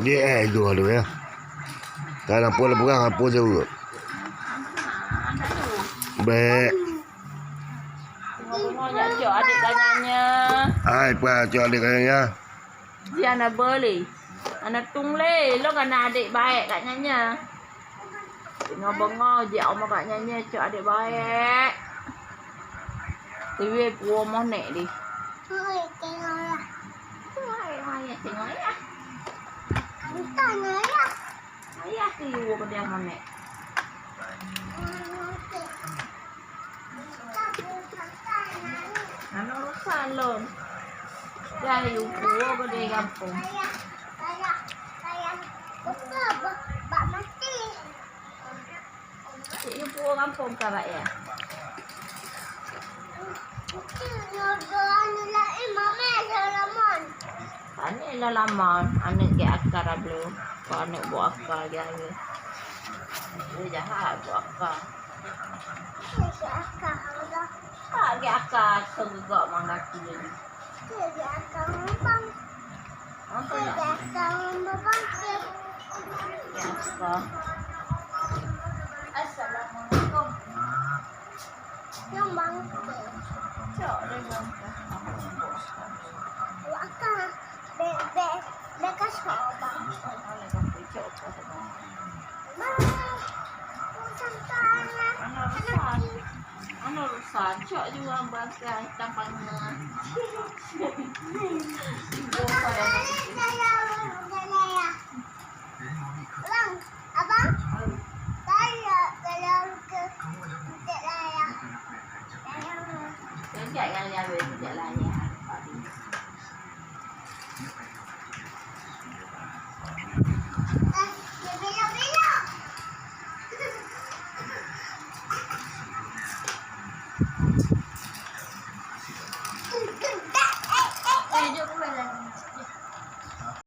Dia dua tu ya. Kalau pun perang apa je. Baik. Ngomongnya cok adik kanannya. Ai pa cok adik kanannya. Dia nak beli. Anak tungle, lo kan adik baik kat nyanya. Tengah bengau je oma kat nyanya cok adik baik. Tiwe puo mo nek di. Hai, tengok ya. Hai, tengok ya. Tanya ya. Ayah tiwo ke dia mo nek. Ano salon. Dahil yung puo ko di kampung. Saya. Bak mati. Yung puo kampung ka ba ya? Ano ilalaman? Ano kaya akara blue? Paano buat akar dia? Dia jahat buat akar. Lagi akar segak mangaki jadi. Apa nak? Ya akar. Assalamualaikum. Yang bangke. Cok dia bangke. Akak, mereka coba. Oleh bangke cok apa sebab? Ano rusak? Cok juga bangke tampangnya. Lang, abang? Saya ke Cik Laya. Jangan yang dia boleh kerja lain.